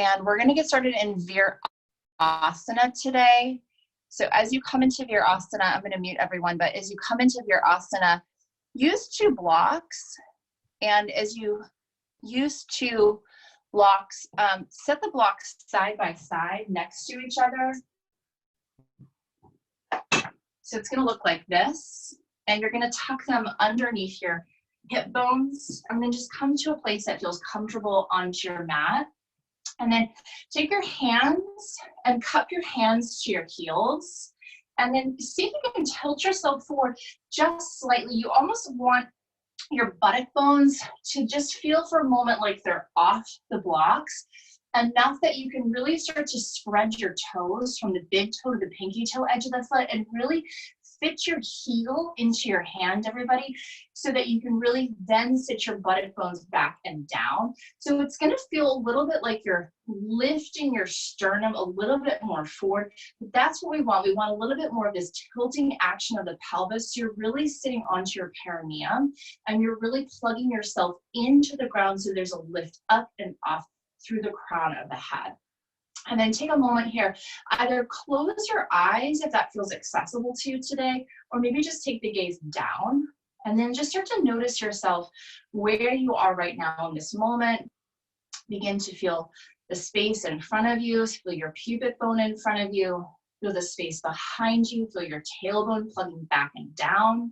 And we're gonna get started in Virasana today. So as you come into Virasana, I'm gonna mute everyone, but as you come into Virasana, use 2 blocks. And as you use 2 blocks, set the blocks side by side next to each other. So it's gonna look like this. And you're gonna tuck them underneath your hip bones, and then just come to a place that feels comfortable onto your mat. And then take your hands and cup your hands to your heels. And then see if you can tilt yourself forward just slightly. You almost want your buttock bones to just feel for a moment like they're off the blocks, enough that you can really start to spread your toes from the big toe to the pinky toe edge of the foot and really fit your heel into your hand, everybody, so that you can really then sit your buttock bones back and down. So it's gonna feel a little bit like you're lifting your sternum a little bit more forward, but that's what we want. We want a little bit more of this tilting action of the pelvis. So you're really sitting onto your perineum and you're really plugging yourself into the ground so there's a lift up and off through the crown of the head. And then take a moment here, either close your eyes if that feels accessible to you today, or maybe just take the gaze down, and then just start to notice yourself where you are right now in this moment. Begin to feel the space in front of you, feel your pubic bone in front of you, feel the space behind you, feel your tailbone plugging back and down,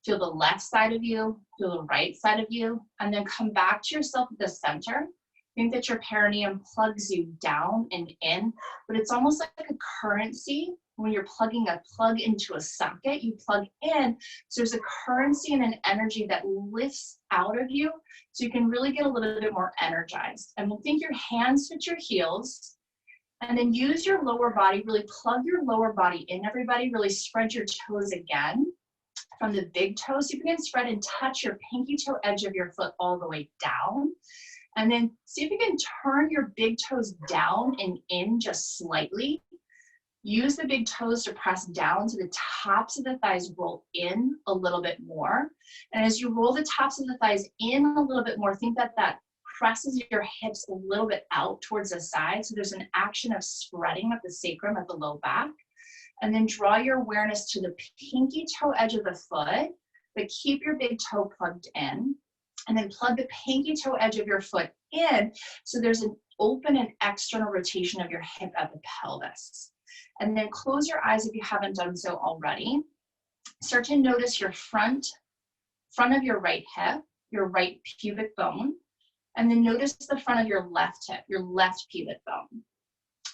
feel the left side of you, feel the right side of you, and then come back to yourself at the center. Think that your perineum plugs you down and in, but it's almost like a currency. When you're plugging a plug into a socket, you plug in, so there's a currency and an energy that lifts out of you, so you can really get a little bit more energized. And then think your hands fit your heels, and then use your lower body, really plug your lower body in, everybody, really spread your toes again. From the big toes, you can spread and touch your pinky toe edge of your foot all the way down. And then see if you can turn your big toes down and in just slightly. Use the big toes to press down so the tops of the thighs roll in a little bit more. And as you roll the tops of the thighs in a little bit more, think that that presses your hips a little bit out towards the side. So there's an action of spreading at the sacrum at the low back. And then draw your awareness to the pinky toe edge of the foot, but keep your big toe plugged in. And then plug the pinky toe edge of your foot in, so there's an open and external rotation of your hip at the pelvis. And then close your eyes if you haven't done so already. Start to notice your front of your right hip, your right pubic bone, and then notice the front of your left hip, your left pubic bone.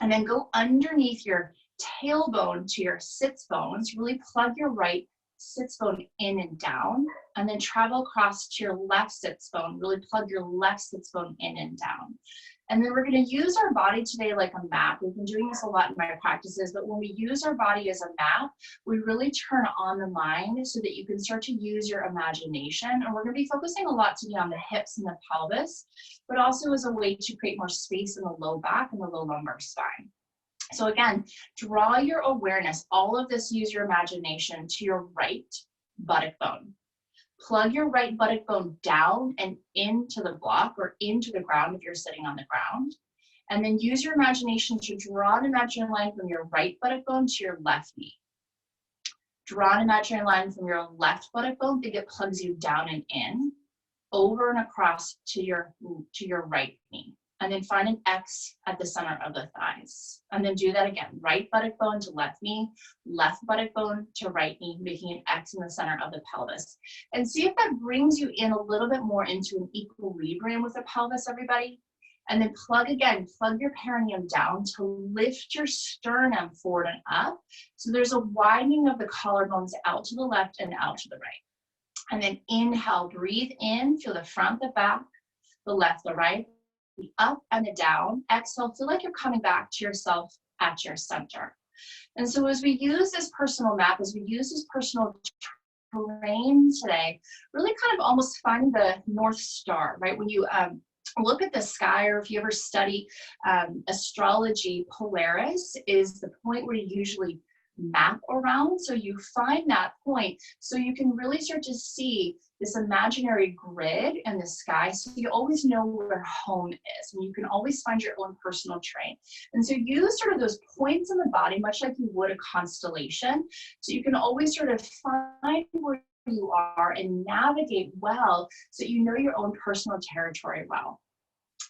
And then go underneath your tailbone to your sits bones, really plug your right sits bone in and down, and then travel across to your left sits bone, really plug your left sits bone in and down. And then we're going to use our body today like a map. We've been doing this a lot in my practices, but when we use our body as a map, we really turn on the mind so that you can start to use your imagination. And we're going to be focusing a lot today on the hips and the pelvis, but also as a way to create more space in the low back and the low lumbar spine. So again, draw your awareness, all of this, use your imagination, to your right buttock bone. Plug your right buttock bone down and into the block or into the ground if you're sitting on the ground. And then use your imagination to draw an imaginary line from your right buttock bone to your left knee. Draw an imaginary line from your left buttock bone, think it plugs you down and in, over and across to your right knee. And then find an X at the center of the thighs. And then do that again. Right buttock bone to left knee, left buttock bone to right knee, making an X in the center of the pelvis. And see if that brings you in a little bit more into an equilibrium with the pelvis, everybody. And then plug your perineum down to lift your sternum forward and up. So there's a widening of the collarbones out to the left and out to the right. And then inhale, breathe in, feel the front, the back, the left, the right, the up and the down. Exhale, feel like you're coming back to yourself at your center. And so as we use this personal map, as we use this personal terrain today, really kind of almost find the North Star, right? When you look at the sky, or if you ever study astrology, Polaris is the point where you usually map around. So you find that point so you can really start to see this imaginary grid in the sky, so you always know where home is, and you can always find your own personal terrain. And so use sort of those points in the body, much like you would a constellation, so you can always sort of find where you are and navigate well, so you know your own personal territory well.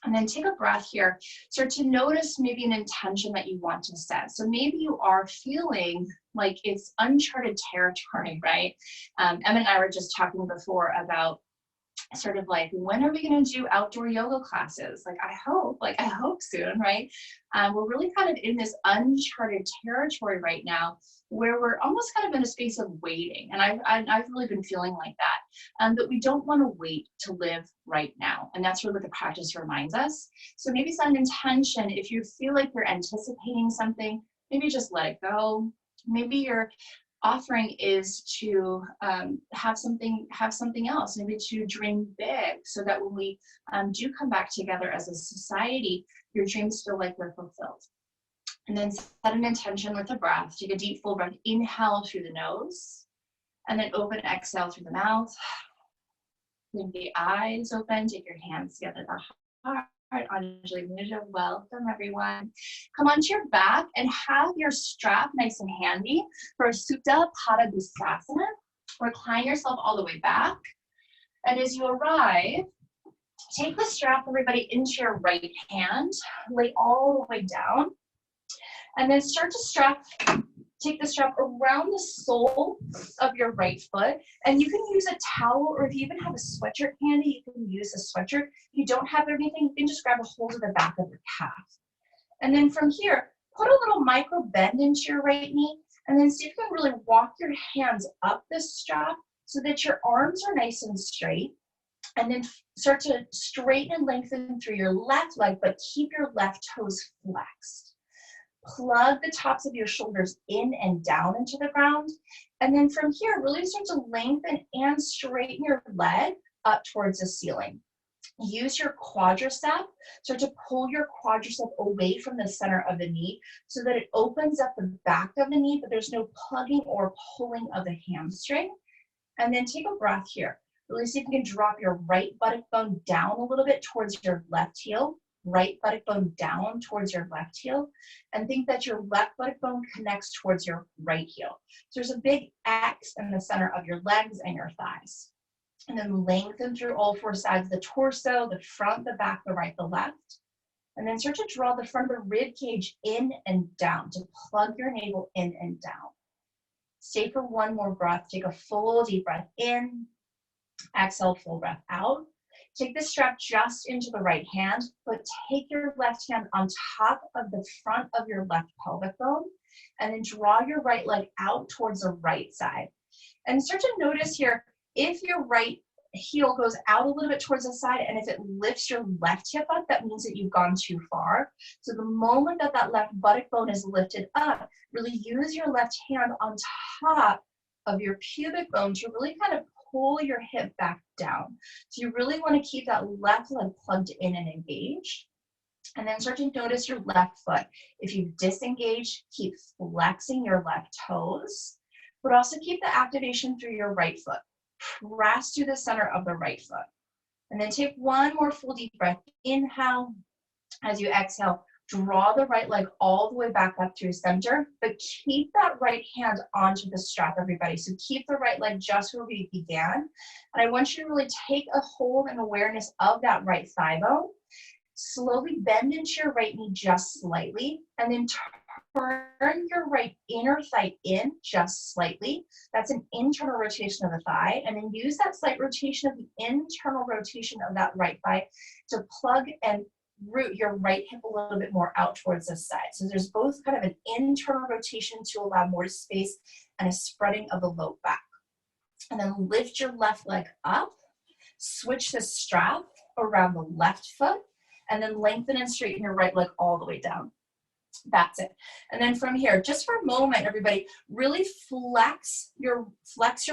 And then take a breath here. Start to notice maybe an intention that you want to set. So maybe you are feeling like it's uncharted territory, right? Emma and I were just talking before about sort of like, when are we going to do outdoor yoga classes? Like, I hope soon, right? We're really kind of in this uncharted territory right now, where we're almost kind of in a space of waiting. And I've really been feeling like that, that we don't want to wait to live right now. And that's really what the practice reminds us. So maybe set an intention. If you feel like you're anticipating something, maybe just let it go. Maybe your offering is to have something else, maybe to dream big, so that when we do come back together as a society, your dreams feel like they're fulfilled. And then set an intention with the breath. Take a deep full breath, inhale through the nose, and then open, exhale through the mouth. Leave the eyes open, take your hands together at the heart. Anjali Mudra, welcome everyone. Come onto your back and have your strap nice and handy for Supta Padangusthasana. Recline yourself all the way back. And as you arrive, take the strap, everybody, into your right hand. Lay all the way down. And then start to take the strap around the sole of your right foot. And you can use a towel, or if you even have a sweatshirt handy, you can use a sweatshirt. If you don't have everything, you can just grab a hold of the back of your calf. And then from here, put a little micro bend into your right knee, and then see if you can really walk your hands up this strap so that your arms are nice and straight. And then start to straighten and lengthen through your left leg, but keep your left toes flexed. Plug the tops of your shoulders in and down into the ground. And then from here, really start to lengthen and straighten your leg up towards the ceiling. Use your quadricep, start to pull your quadricep away from the center of the knee so that it opens up the back of the knee, but there's no plugging or pulling of the hamstring. And then take a breath here. Really see if you can drop your right buttock bone down a little bit towards your left heel. Right buttock bone down towards your left heel, and think that your left buttock bone connects towards your right heel. So there's a big X in the center of your legs and your thighs. And then lengthen through all four sides of the torso, the front, the back, the right, the left. And then start to draw the front of the rib cage in and down to plug your navel in and down. Stay for one more breath. Take a full deep breath in. Exhale, full breath out. Take the strap just into the right hand, but take your left hand on top of the front of your left pelvic bone, and then draw your right leg out towards the right side. And start to notice here, if your right heel goes out a little bit towards the side, and if it lifts your left hip up, that means that you've gone too far. So the moment that that left buttock bone is lifted up, really use your left hand on top of your pubic bone to really kind of pull your hip back down. So you really want to keep that left leg plugged in and engaged. And then start to notice your left foot. If you've disengaged, keep flexing your left toes, but also keep the activation through your right foot. Press through the center of the right foot. And then take one more full deep breath. Inhale. As you exhale, draw the right leg all the way back up through center, but keep that right hand onto the strap, everybody. So keep the right leg just where we began. And I want you to really take a hold and awareness of that right thigh bone. Slowly bend into your right knee just slightly, and then turn your right inner thigh in just slightly. That's an internal rotation of the thigh. And then use that slight rotation of the internal rotation of that right thigh to plug and root your right hip a little bit more out towards this side. So there's both kind of an internal rotation to allow more space and a spreading of the low back. And then lift your left leg up, switch the strap around the left foot, and then lengthen and straighten your right leg all the way down. That's it. And then from here, just for a moment, everybody, really flex your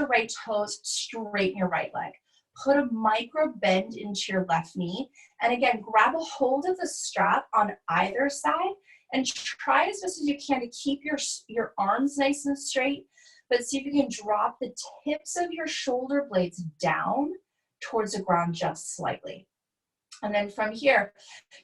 right toes, straighten your right leg. Put a micro bend into your left knee. And again, grab a hold of the strap on either side And try as best as you can to keep your arms nice and straight, but see if you can drop the tips of your shoulder blades down towards the ground just slightly. And then from here,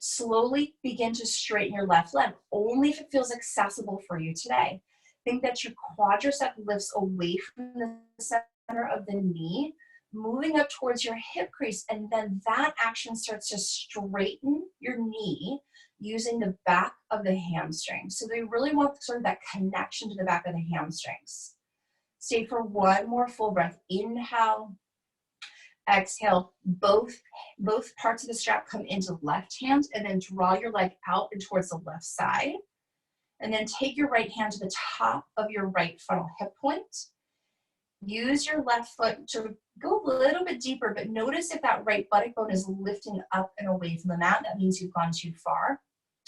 slowly begin to straighten your left leg, only if it feels accessible for you today. Think that your quadricep lifts away from the center of the knee, moving up towards your hip crease, and then that action starts to straighten your knee using the back of the hamstring. So they really want sort of that connection to the back of the hamstrings. Stay for one more full breath. Inhale, exhale. Both parts of the strap come into the left hand, and then draw your leg out and towards the left side. And then take your right hand to the top of your right frontal hip point. Use your left foot to go a little bit deeper, but notice if that right buttock bone is lifting up and away from the mat. That means you've gone too far.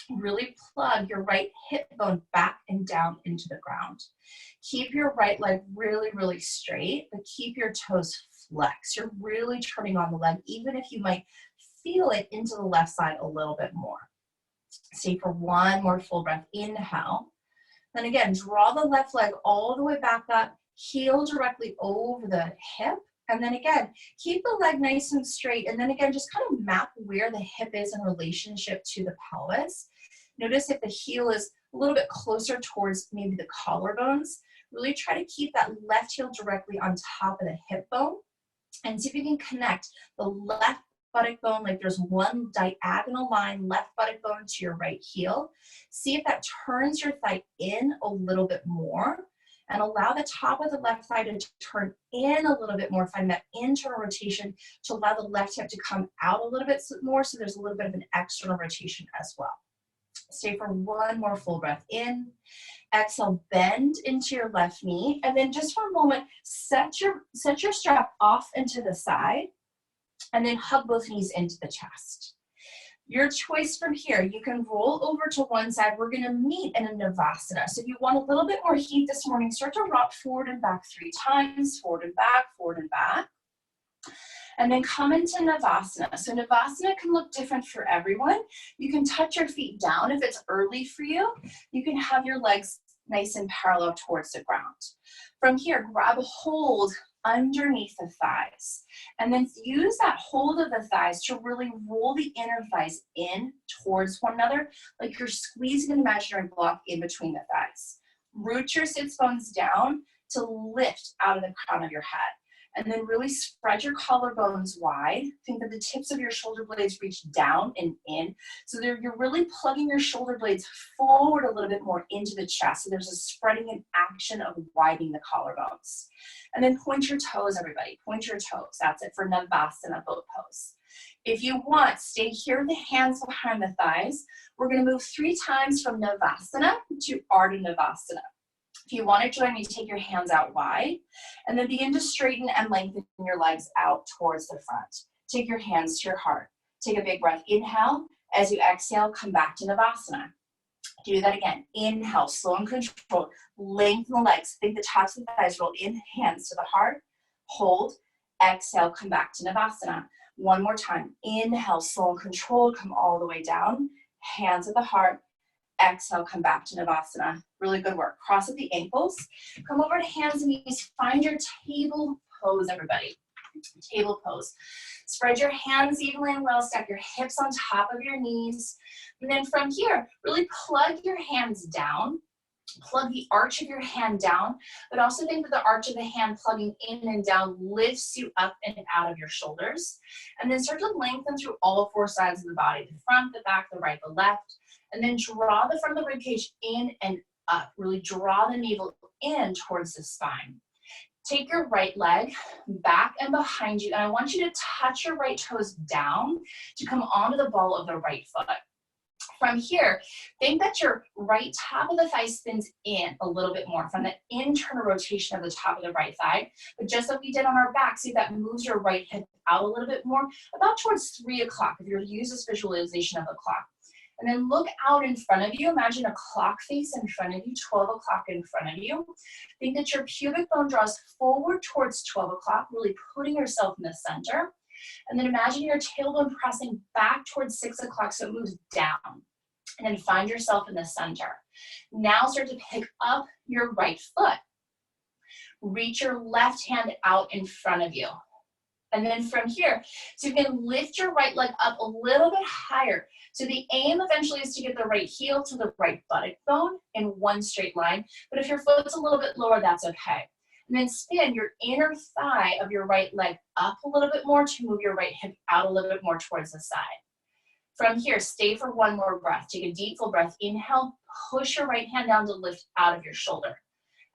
Really plug your right hip bone back and down into the ground. Keep your right leg really, really straight, but keep your toes flexed. You're really turning on the leg, even if you might feel it into the left side a little bit more. Stay for one more full breath. Inhale. Then again, draw the left leg all the way back up, heel directly over the hip. And then again, keep the leg nice and straight. And then again, just kind of map where the hip is in relationship to the pelvis. Notice if the heel is a little bit closer towards maybe the collarbones. Really try to keep that left heel directly on top of the hip bone. And see if you can connect the left buttock bone, like there's one diagonal line, left buttock bone to your right heel. See if that turns your thigh in a little bit more, and allow the top of the left thigh to turn in a little bit more. Find that internal rotation to allow the left hip to come out a little bit more, so there's a little bit of an external rotation as well. Stay for one more full breath in. Exhale, bend into your left knee, and then just for a moment, set your strap off into the side, and then hug both knees into the chest. Your choice from here, you can roll over to one side. We're gonna meet in a Navasana. So if you want a little bit more heat this morning, start to rock forward and back 3 times, forward and back, forward and back. And then come into Navasana. So Navasana can look different for everyone. You can touch your feet down if it's early for you. You can have your legs nice and parallel towards the ground. From here, grab a hold underneath the thighs. And then use that hold of the thighs to really roll the inner thighs in towards one another, like you're squeezing an imaginary block in between the thighs. Root your sits bones down to lift out of the crown of your head. And then really spread your collarbones wide. Think that the tips of your shoulder blades reach down and in. So you're really plugging your shoulder blades forward a little bit more into the chest. So there's a spreading and action of widening the collarbones. And then point your toes, everybody. Point your toes. That's it for Navasana boat pose. If you want, stay here with the hands behind the thighs. We're going to move 3 times from Navasana to Ardha Navasana. If you want to join me, take your hands out wide, and then begin to straighten and lengthen your legs out towards the front. Take your hands to your heart. Take a big breath. Inhale. As you exhale, come back to Navasana. Do that again. Inhale, slow and controlled. Lengthen the legs. Think the tops of the thighs roll in, hands to the heart. Hold. Exhale, come back to Navasana. One more time. Inhale, slow and controlled. Come all the way down. Hands at the heart. Exhale, come back to Navasana. Really good work. Cross at the ankles. Come over to hands and knees. Find your table pose, everybody. Table pose. Spread your hands evenly and well. Stack your hips on top of your knees. And then from here, really plug your hands down. Plug the arch of your hand down, but also think that the arch of the hand plugging in and down lifts you up and out of your shoulders. And then start to lengthen through all 4 sides of the body, the front, the back, the right, the left. And then draw the front of the ribcage in and up. Really draw the navel in towards the spine. Take your right leg back and behind you, and I want you to touch your right toes down to come onto the ball of the right foot. From here, think that your right top of the thigh spins in a little bit more from the internal rotation of the top of the right thigh. But just like we did on our back, see if that moves your right hip out a little bit more, about towards 3 o'clock, if you're to use this visualization of a clock. And then look out in front of you. Imagine a clock face in front of you, 12 o'clock in front of you. Think that your pubic bone draws forward towards 12 o'clock, really putting yourself in the center. And then imagine your tailbone pressing back towards 6 o'clock so it moves down. And then find yourself in the center. Now start to pick up your right foot. Reach your left hand out in front of you. And then from here, so you can lift your right leg up a little bit higher. So the aim eventually is to get the right heel to the right buttock bone in one straight line. But if your foot's a little bit lower, that's okay. And then spin your inner thigh of your right leg up a little bit more to move your right hip out a little bit more towards the side. From here, stay for one more breath. Take a deep full breath. Inhale, push your right hand down to lift out of your shoulder.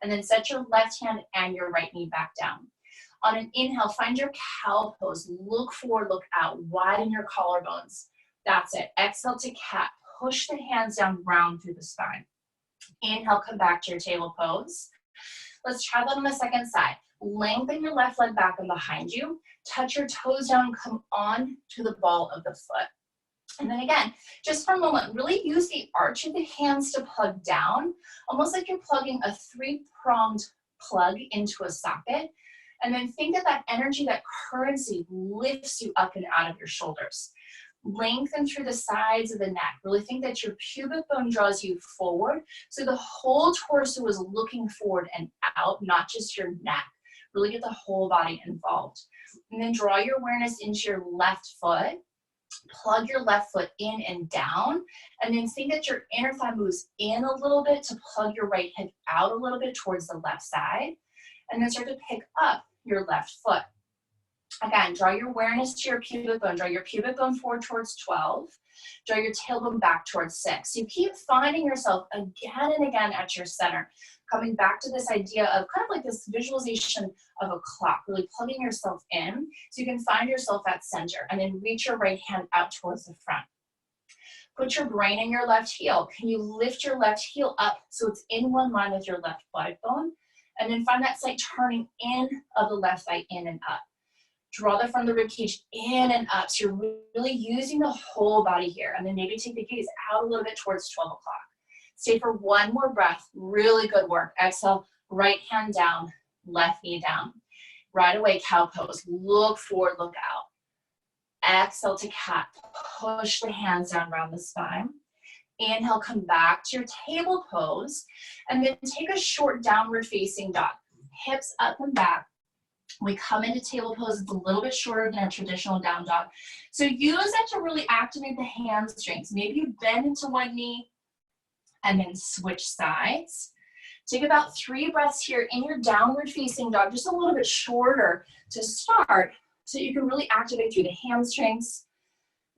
And then set your left hand and your right knee back down. On an inhale, find your cow pose. Look forward, look out. Widen your collarbones. That's it. Exhale to cat. Push the hands down, round through the spine. Inhale, come back to your table pose. Let's try that on the second side. Lengthen your left leg back and behind you. Touch your toes down, come on to the ball of the foot. And then again, just for a moment, really use the arch of the hands to plug down, almost like you're plugging a three-pronged plug into a socket. And then think that that energy, that currency lifts you up and out of your shoulders. Lengthen through the sides of the neck. Really think that your pubic bone draws you forward. So the whole torso is looking forward and out, not just your neck. Really get the whole body involved. And then draw your awareness into your left foot. Plug your left foot in and down. And then think that your inner thigh moves in a little bit to plug your right hip out a little bit towards the left side. And then start to pick up your left foot. Again, draw your awareness to your pubic bone. Draw your pubic bone forward towards 12. Draw your tailbone back towards 6. So you keep finding yourself again and again at your center. Coming back to this idea of kind of like this visualization of a clock, really plugging yourself in so you can find yourself at center. And then reach your right hand out towards the front. Put your brain in your left heel. Can you lift your left heel up so it's in one line with your left buttock bone? And then find that slight turning in of the left thigh in and up. Draw the front of the rib cage in and up. So you're really using the whole body here. And then maybe take the gaze out a little bit towards 12 o'clock. Stay for one more breath. Really good work. Exhale, right hand down, left knee down. Right away, cow pose. Look forward, look out. Exhale to cat. Push the hands down around the spine. Inhale, come back to your table pose. And then take a short downward facing dog. Hips up and back. We come into table pose. It's a little bit shorter than a traditional down dog. So use that to really activate the hamstrings. Maybe you bend into one knee and then switch sides. Take about 3 breaths here in your downward facing dog, just a little bit shorter to start so you can really activate through the hamstrings.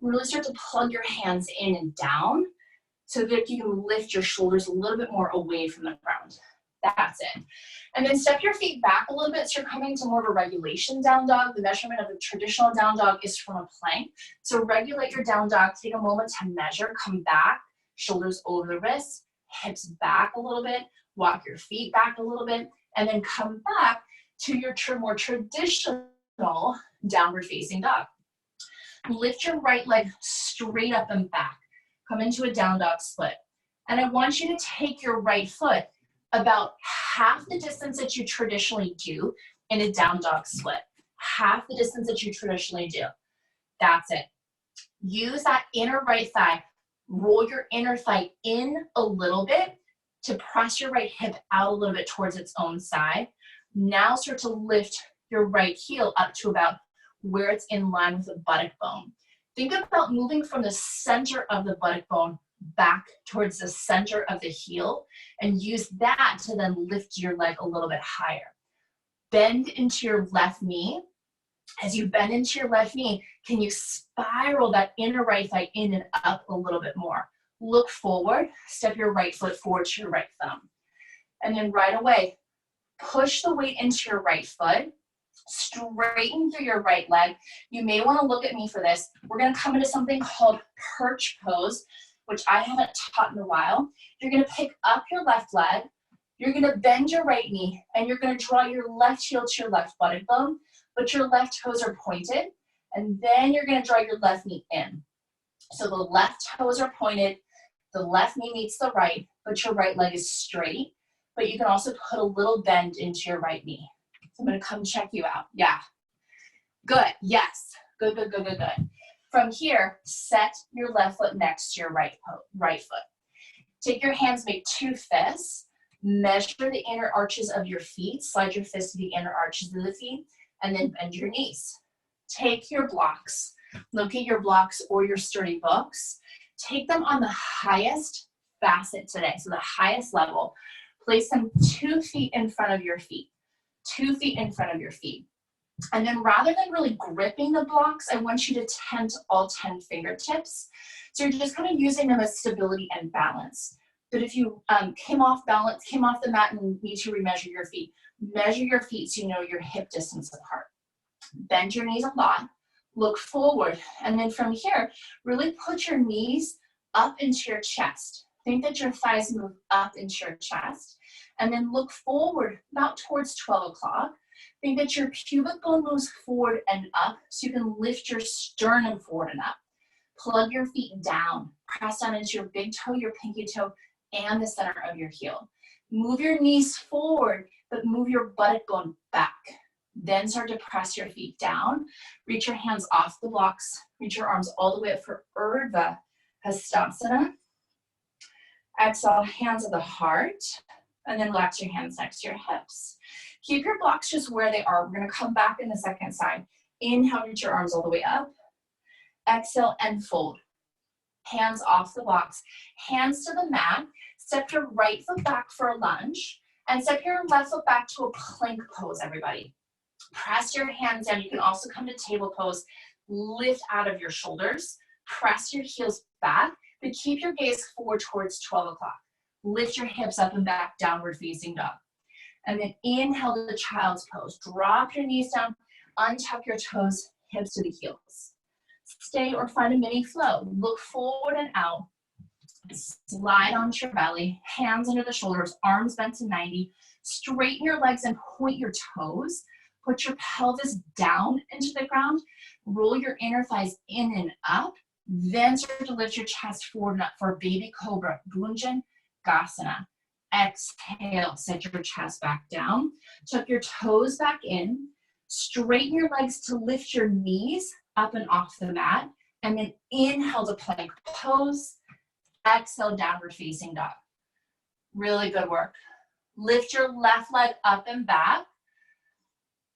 Really start to plug your hands in and down so that you can lift your shoulders a little bit more away from the ground. That's it. And then step your feet back a little bit so you're coming to more of a regulation down dog. The measurement of a traditional down dog is from a plank. So regulate your down dog. Take a moment to measure. Come back. Shoulders over the wrists. Hips back a little bit. Walk your feet back a little bit. And then come back to your more traditional downward facing dog. Lift your right leg straight up and back. Come into a down dog split. And I want you to take your right foot about half the distance that you traditionally do in a down dog split. Half the distance that you traditionally do. That's it. Use that inner right thigh. Roll your inner thigh in a little bit to press your right hip out a little bit towards its own side. Now start to lift your right heel up to about where it's in line with the buttock bone. Think about moving from the center of the buttock bone back towards the center of the heel and use that to then lift your leg a little bit higher. Bend into your left knee. As you bend into your left knee, can you spiral that inner right thigh in and up a little bit more? Look forward, step your right foot forward to your right thumb. And then right away, push the weight into your right foot, straighten through your right leg. You may want to look at me for this. We're going to come into something called perch pose, which I haven't taught in a while. You're going to pick up your left leg, you're going to bend your right knee, and you're going to draw your left heel to your left buttock bone, but your left toes are pointed, and then you're going to draw your left knee in. So the left toes are pointed, the left knee meets the right, but your right leg is straight, but you can also put a little bend into your right knee. So I'm going to come check you out. Yeah. Good. Yes. Good, good, good, good, good. From here, set your left foot next to your right foot. Take your hands, make 2 fists. Measure the inner arches of your feet. Slide your fists to the inner arches of the feet, and then bend your knees. Take your blocks. Locate your blocks or your sturdy books. Take them on the highest facet today, so the highest level. Place them 2 feet in front of your feet. 2 feet in front of your feet. And then rather than really gripping the blocks, I want you to tent all 10 fingertips. So you're just kind of using them as stability and balance. But if you came off balance, came off the mat and need to remeasure your feet, measure your feet so you know your hip distance apart. Bend your knees a lot, look forward, and then from here, really put your knees up into your chest. Think that your thighs move up into your chest, and then look forward about towards 12 o'clock. Think that your pubic bone moves forward and up so you can lift your sternum forward and up. Plug your feet down. Press down into your big toe, your pinky toe, and the center of your heel. Move your knees forward, but move your buttock bone back. Then start to press your feet down. Reach your hands off the blocks. Reach your arms all the way up for Urdhva Hastasana. Exhale, hands at the heart. And then relax your hands next to your hips. Keep your blocks just where they are. We're going to come back in the second side. Inhale, reach your arms all the way up. Exhale and fold. Hands off the blocks. Hands to the mat. Step your right foot back for a lunge. And step your left foot back to a plank pose, everybody. Press your hands down. You can also come to table pose. Lift out of your shoulders. Press your heels back, but keep your gaze forward towards 12 o'clock. Lift your hips up and back, downward facing dog. And then inhale to the child's pose. Drop your knees down, untuck your toes, hips to the heels. Stay or find a mini flow. Look forward and out. Slide onto your belly, hands under the shoulders, arms bent to 90. Straighten your legs and point your toes. Put your pelvis down into the ground. Roll your inner thighs in and up. Then start to lift your chest forward and up for baby cobra, Bhunjan Gasana. Exhale, set your chest back down. Tuck your toes back in. Straighten your legs to lift your knees up and off the mat. And then inhale to plank pose. Exhale, downward facing dog. Really good work. Lift your left leg up and back.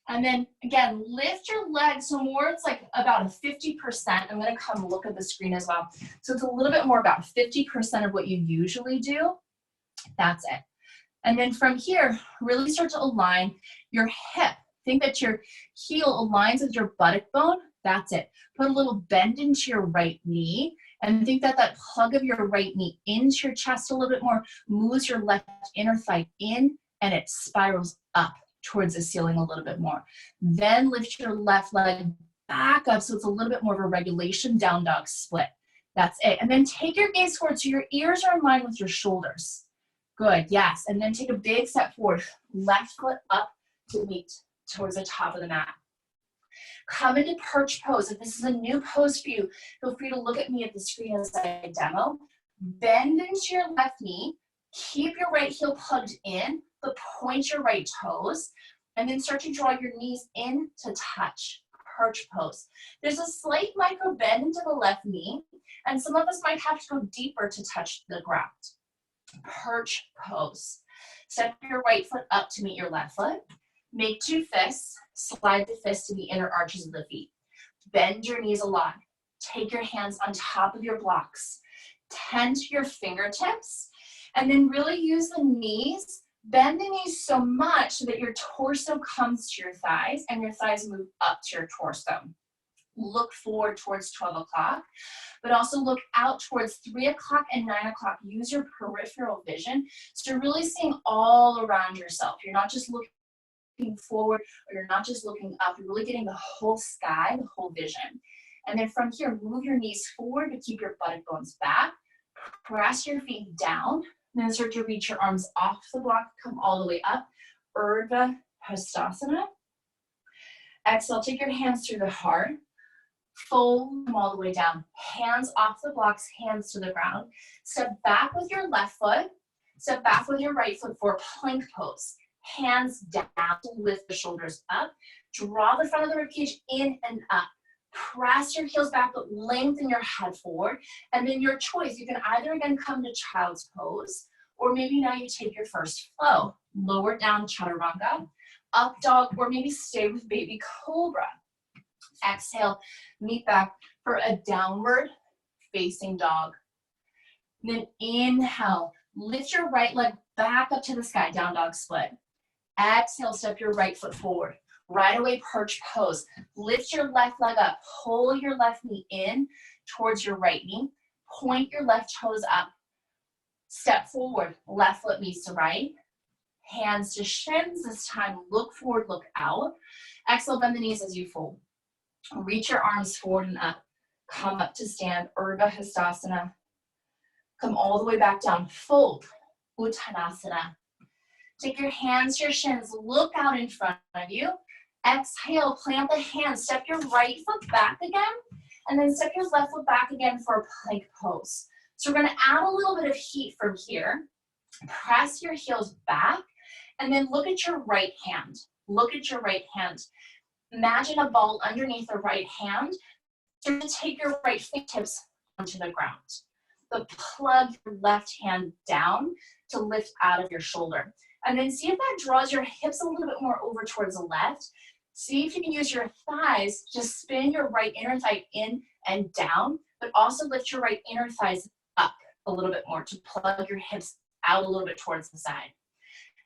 And then again, lift your legs so more it's like about a 50%. I'm gonna come look at the screen as well. So it's a little bit more about 50% of what you usually do. That's it. And then from here, really start to align your hip. Think that your heel aligns with your buttock bone. That's it. Put a little bend into your right knee. And think that that plug of your right knee into your chest a little bit more, moves your left inner thigh in, and it spirals up towards the ceiling a little bit more. Then lift your left leg back up so it's a little bit more of a regulation down dog split. That's it. And then take your gaze forward so your ears are in line with your shoulders. Good, yes. And then take a big step forward. Left foot up to meet towards the top of the mat. Come into perch pose. If this is a new pose for you, feel free to look at me at the screen as I demo. Bend into your left knee. Keep your right heel plugged in, but point your right toes. And then start to draw your knees in to touch. Perch pose. There's a slight micro bend into the left knee, and some of us might have to go deeper to touch the ground. Perch pose. Step your right foot up to meet your left foot. Make 2 fists. Slide the fists to the inner arches of the feet. Bend your knees a lot. Take your hands on top of your blocks. Tend to your fingertips. And then really use the knees. Bend the knees so much so that your torso comes to your thighs and your thighs move up to your torso. Look forward towards 12 o'clock, but also look out towards 3 o'clock and 9 o'clock. Use your peripheral vision. So you're really seeing all around yourself. You're not just looking forward or you're not just looking up. You're really getting the whole sky, the whole vision. And then from here, move your knees forward but keep your buttock bones back. Press your feet down. Then start to reach your arms off the block, come all the way up. Urdhva Hastasana. Exhale, take your hands through the heart. Fold them all the way down. Hands off the blocks, hands to the ground. Step back with your left foot. Step back with your right foot for plank pose. Hands down to lift the shoulders up. Draw the front of the ribcage in and up. Press your heels back, but lengthen your head forward. And then your choice, you can either again come to child's pose, or maybe now you take your first flow. Lower down chaturanga, up dog, or maybe stay with baby cobra. Exhale, meet back for a downward facing dog. Then inhale, lift your right leg back up to the sky, down dog split. Exhale, step your right foot forward. Right away, perch pose. Lift your left leg up. Pull your left knee in towards your right knee. Point your left toes up. Step forward. Left foot knees to right. Hands to shins this time. Look forward, look out. Exhale, bend the knees as you fold. Reach your arms forward and up. Come up to stand, Urdhva Hastasana. Come all the way back down. Fold, Uttanasana. Take your hands to your shins. Look out in front of you. Exhale, plant the hands. Step your right foot back again, and then step your left foot back again for a plank pose. So we're gonna add a little bit of heat from here. Press your heels back, and then look at your right hand. Look at your right hand. Imagine a ball underneath the right hand. So you're gonna take your right fingertips onto the ground. But plug your left hand down to lift out of your shoulder. And then see if that draws your hips a little bit more over towards the left. See if you can use your thighs to spin your right inner thigh in and down, but also lift your right inner thighs up a little bit more to plug your hips out a little bit towards the side.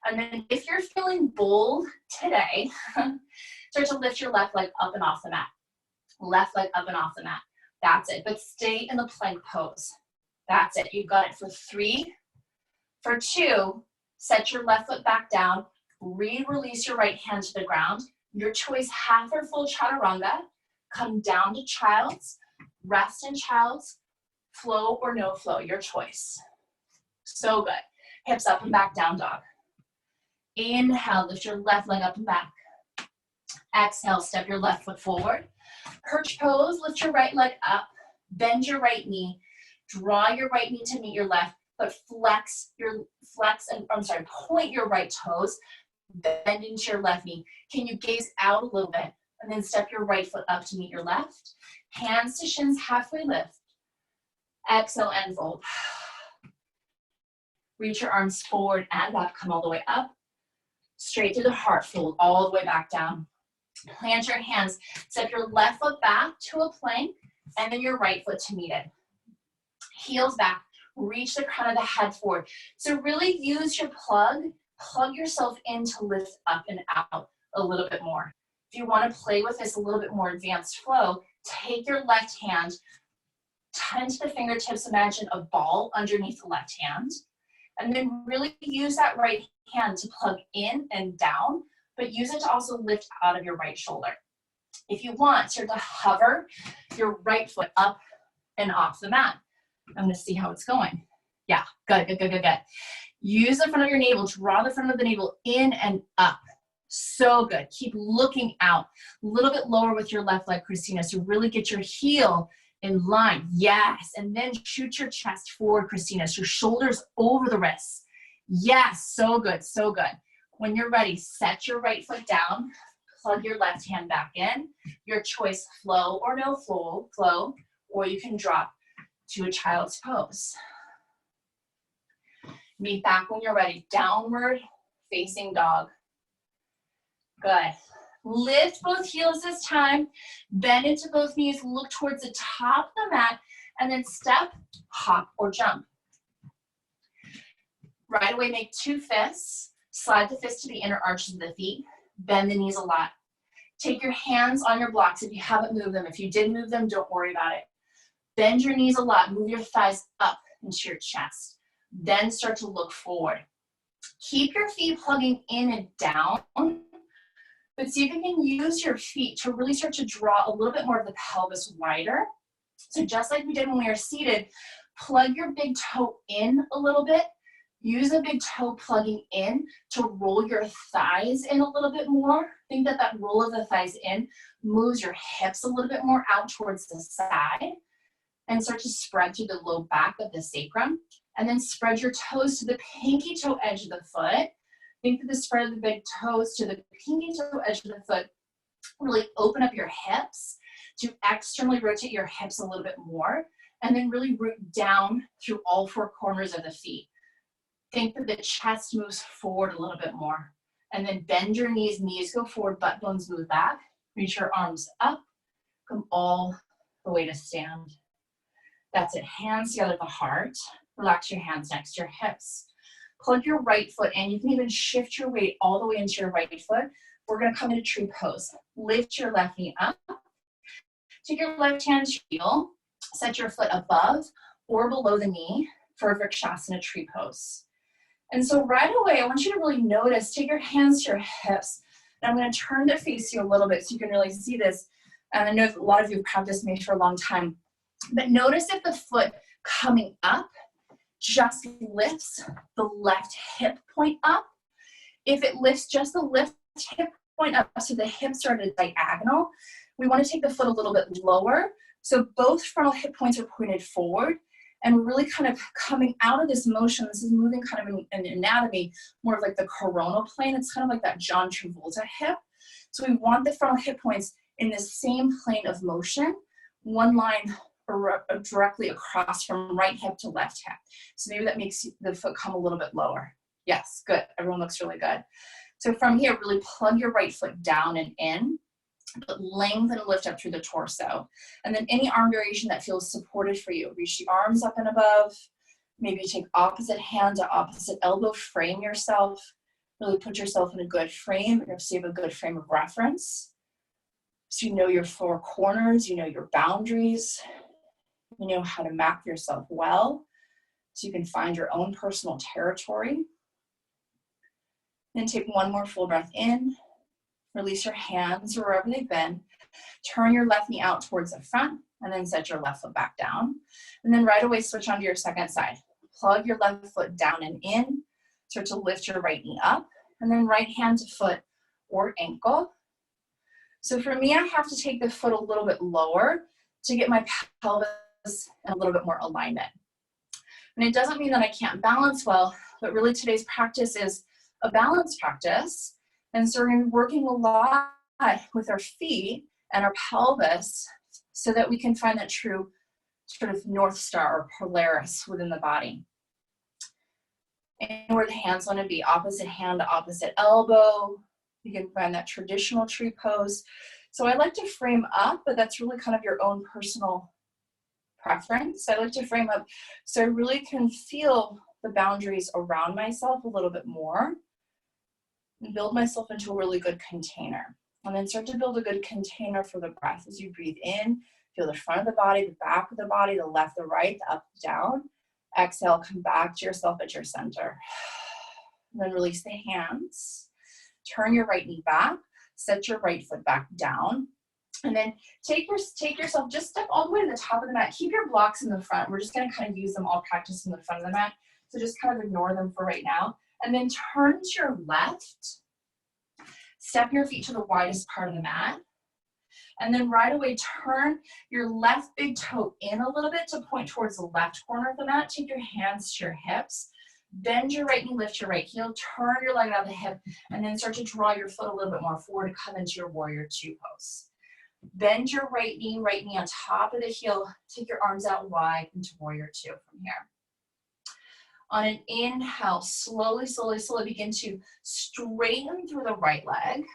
And then if you're feeling bold today, start to lift your left leg up and off the mat. Left leg up and off the mat. That's it, but stay in the plank pose. That's it, you've got it for 3, for 2, set your left foot back down, release your right hand to the ground. Your choice, half or full chaturanga, come down to child's, rest in child's, flow or no flow, your choice. So good. Hips up and back, down dog. Inhale, lift your left leg up and back. Exhale, step your left foot forward. Perch pose, lift your right leg up, bend your right knee, draw your right knee to meet your left, but point your right toes, bend into your left knee. Can you gaze out a little bit and then step your right foot up to meet your left? Hands to shins, halfway lift. Exhale and fold. Reach your arms forward and up, come all the way up. Straight through the heart, fold all the way back down. Plant your hands, step your left foot back to a plank and then your right foot to meet it. Heels back, reach the crown of the head forward. So really use your plug yourself in to lift up and out a little bit more. If you want to play with this a little bit more advanced flow, take your left hand, turn to the fingertips, imagine a ball underneath the left hand, and then really use that right hand to plug in and down, but use it to also lift out of your right shoulder. If you want, start to hover your right foot up and off the mat. I'm gonna see how it's going. Yeah, good. Use the front of your navel, draw the front of the navel in and up. So good. Keep looking out. A little bit lower with your left leg, Christina, so really get your heel in line. Yes, and then shoot your chest forward, Christina, so your shoulders over the wrists. Yes, so good, so good. When you're ready, set your right foot down, plug your left hand back in. Your choice, flow or no flow, or you can drop to a child's pose. Meet back when you're ready. Downward facing dog. Good. Lift both heels this time. Bend into both knees. Look towards the top of the mat. And then step, hop, or jump. Right away, make 2 fists. Slide the fists to the inner arches of the feet. Bend the knees a lot. Take your hands on your blocks if you haven't moved them. If you did move them, don't worry about it. Bend your knees a lot. Move your thighs up into your chest. Then start to look forward. Keep your feet plugging in and down, but see if you can use your feet to really start to draw a little bit more of the pelvis wider. So just like we did when we were seated, plug your big toe in a little bit. Use the big toe plugging in to roll your thighs in a little bit more. Think that that roll of the thighs in moves your hips a little bit more out towards the side and start to spread through the low back of the sacrum. And then spread your toes to the pinky toe edge of the foot. Think of the spread of the big toes to the pinky toe edge of the foot. Really open up your hips. to externally rotate your hips a little bit more, and then really root down through all four corners of the feet. Think that the chest moves forward a little bit more. And then bend your knees, knees go forward, butt bones move back. Reach your arms up, come all the way to stand. That's it, hands together at the heart. Relax your hands next to your hips. Plug your right foot in. You can even shift your weight all the way into your right foot. We're gonna come into tree pose. Lift your left knee up. Take your left hand to heel. Set your foot above or below the knee for Vrikshasana tree pose. And so right away, I want you to really notice, take your hands to your hips. And I'm gonna turn to face you a little bit so you can really see this. And I know a lot of you have practiced maybe for a long time, but notice if the foot coming up just lifts the left hip point up. If it lifts just the left hip point up, so the hips are at a diagonal, we want to take the foot a little bit lower. So both frontal hip points are pointed forward and really kind of coming out of this motion. This is moving kind of in anatomy, more of like the coronal plane. It's kind of like that John Travolta hip. So we want the frontal hip points in the same plane of motion, one line directly across from right hip to left hip. So maybe that makes the foot come a little bit lower. Yes, good. Everyone looks really good. So from here, really plug your right foot down and in, but lengthen and lift up through the torso. And then any arm variation that feels supported for you. Reach the arms up and above. Maybe take opposite hand to opposite elbow. Frame yourself. Really put yourself in a good frame. So you have a good frame of reference. So you know your four corners. You know your boundaries. You know how to map yourself well. So you can find your own personal territory. Then take one more full breath in. Release your hands wherever they've been. Turn your left knee out towards the front and then set your left foot back down. And then right away switch onto your second side. Plug your left foot down and in. Start to lift your right knee up. And then right hand to foot or ankle. So for me, I have to take the foot a little bit lower to get my pelvis in a little bit more alignment. And it doesn't mean that I can't balance well, but really today's practice is a balance practice. And so we're going to be working a lot with our feet and our pelvis so that we can find that true sort of North Star or Polaris within the body. And where the hands want to be, opposite hand to opposite elbow. You can find that traditional tree pose. So I like to frame up, but that's really kind of your own personal preference. I like to frame up so I really can feel the boundaries around myself a little bit more and build myself into a really good container. And then start to build a good container for the breath as you breathe in. Feel the front of the body, the back of the body, the left, the right, the up, the down. Exhale, come back to yourself at your center. And then release the hands. Turn your right knee back. Set your right foot back down. And then take yourself, just step all the way to the top of the mat. Keep your blocks in the front. We're just going to kind of use them all practice in the front of the mat. So just kind of ignore them for right now. And then turn to your left. Step your feet to the widest part of the mat. And then right away, turn your left big toe in a little bit to point towards the left corner of the mat. Take your hands to your hips. Bend your right knee, lift your right heel. Turn your leg out of the hip. And then start to draw your foot a little bit more forward to come into your warrior two pose. Bend your right knee on top of the heel. Take your arms out wide into warrior two from here. On an inhale, slowly begin to straighten through the right leg.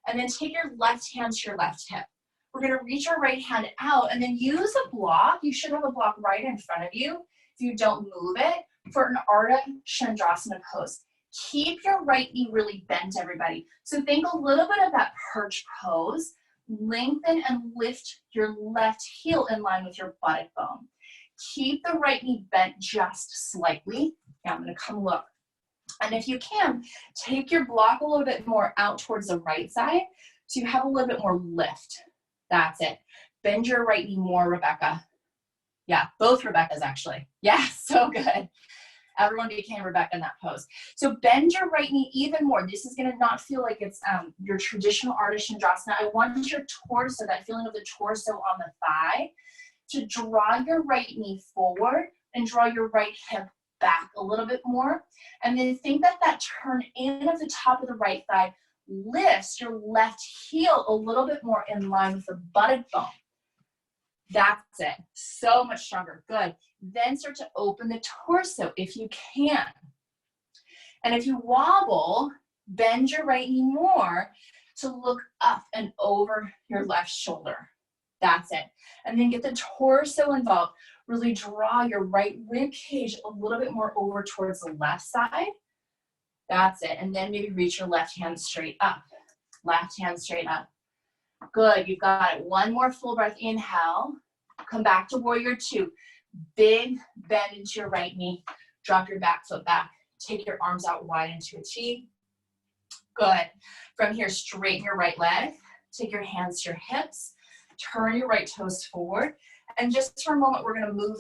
And then take your left hand to your left hip. We're going to reach our right hand out and then use a block. You should have a block right in front of you if you don't move it for an Ardha Chandrasana pose. Keep your right knee really bent, everybody. So think a little bit of that perch pose. Lengthen and lift your left heel in line with your buttock bone. Keep the right knee bent just slightly. Now I'm going to come look. And if you can, take your block a little bit more out towards the right side so you have a little bit more lift. That's it. Bend your right knee more, Rebecca. Yeah, both Rebeccas actually. Yeah, so good. Everyone became Rebecca in that pose. So bend your right knee even more. This is going to not feel like it's your traditional Ardha Chandrasana. I want your torso, that feeling of the torso on the thigh, to draw your right knee forward and draw your right hip back a little bit more. And then think that turn in of the top of the right thigh lifts your left heel a little bit more in line with the buttock bone. That's it. So much stronger. Good. Then start to open the torso if you can. And if you wobble, bend your right knee more to look up and over your left shoulder. That's it. And then get the torso involved. Really draw your right rib cage a little bit more over towards the left side. That's it. And then maybe reach your left hand straight up. Left hand straight up. Good. You've got it. One more full breath. Inhale. Come back to warrior two. Big bend into your right knee. Drop your back foot back. Take your arms out wide into a T. Good. From here, straighten your right leg. Take your hands to your hips. Turn your right toes forward. And just for a moment, we're going to move.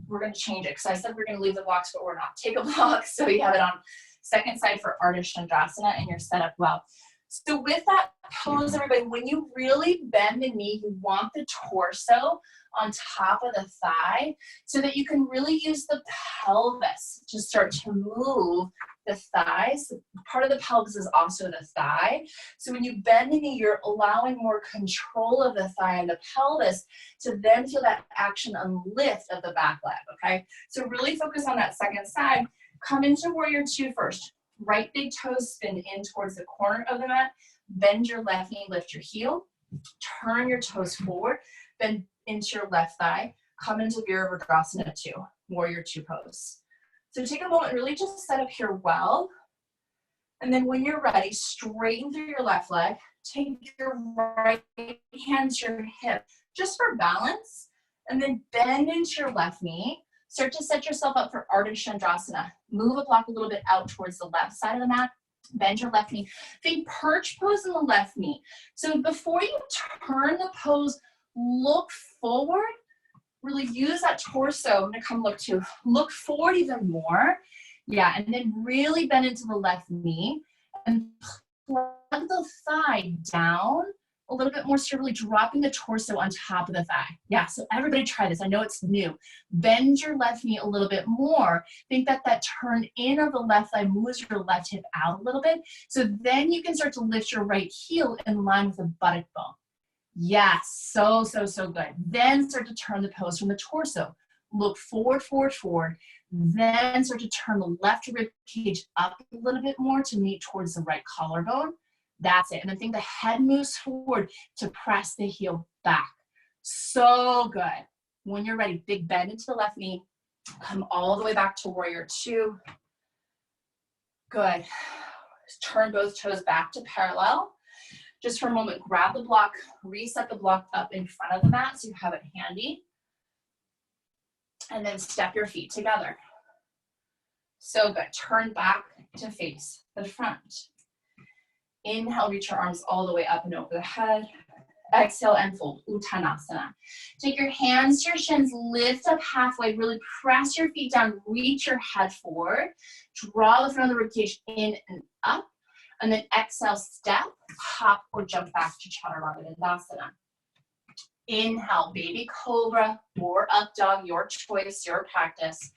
We're going to change it because I said we're going to leave the blocks, but we're not. Take a block so you have it on second side for Ardha Chandrasana and you're set up well. So with that pose, everybody, when you really bend the knee, you want the torso on top of the thigh so that you can really use the pelvis to start to move the thighs. Part of the pelvis is also the thigh. So when you bend the knee, you're allowing more control of the thigh and the pelvis to then feel that action and lift of the back leg, okay? So really focus on that second side. Come into warrior two first. Right big toes spin in towards the corner of the mat. Bend your left knee, lift your heel. Turn your toes forward. Bend into your left thigh. Come into Virabhadrasana 2, warrior two pose. So take a moment, really just set up here well. And then when you're ready, straighten through your left leg. Take your right hand to your hip, just for balance. And then bend into your left knee. Start to set yourself up for Ardha Chandrasana. Move a block a little bit out towards the left side of the mat. Bend your left knee. Think perch pose in the left knee. So before you turn the pose, look forward. Really use that torso. I'm going to come look forward even more. Yeah, and then really bend into the left knee and plug the thigh down a little bit more, so really dropping the torso on top of the thigh. Yeah, so everybody try this. I know it's new. Bend your left knee a little bit more. Think that turn in of the left thigh moves your left hip out a little bit. So then you can start to lift your right heel in line with the buttock bone. Yes, so good. Then start to turn the pose from the torso. Look forward, forward, forward. Then start to turn the left rib cage up a little bit more to meet towards the right collarbone. That's it. And then think the head moves forward to press the heel back. So good. When you're ready, big bend into the left knee. Come all the way back to warrior two. Good. Turn both toes back to parallel. Just for a moment, grab the block, reset the block up in front of the mat so you have it handy. And then step your feet together. So good. Turn back to face the front. Inhale, reach your arms all the way up and over the head. Exhale and fold, Uttanasana. Take your hands to your shins, lift up halfway, really press your feet down, reach your head forward. Draw the front of the ribcage in and up. And then exhale, step, hop, or jump back to Chaturanga Dandasana. Inhale, baby cobra or up dog, your choice, your practice.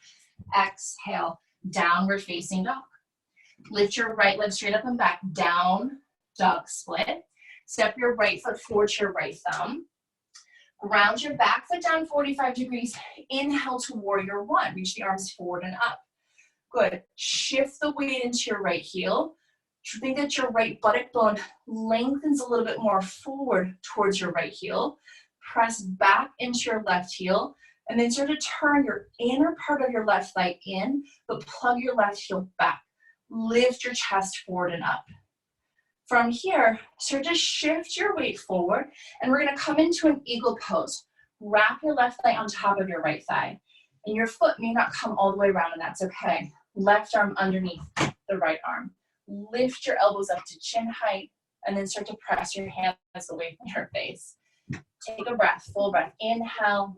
Exhale, downward facing dog. Lift your right leg straight up and back, down dog split. Step your right foot forward to your right thumb. Ground your back foot down 45 degrees. Inhale to warrior one. Reach the arms forward and up. Good. Shift the weight into your right heel. Think that your right buttock bone lengthens a little bit more forward towards your right heel. Press back into your left heel. And then start to turn your inner part of your left thigh in, but plug your left heel back. Lift your chest forward and up. From here, start to shift your weight forward, and we're going to come into an eagle pose. Wrap your left thigh on top of your right thigh, and your foot may not come all the way around, and that's okay. Left arm underneath the right arm. Lift your elbows up to chin height, and then start to press your hands away from your face. Take a breath, full breath. Inhale.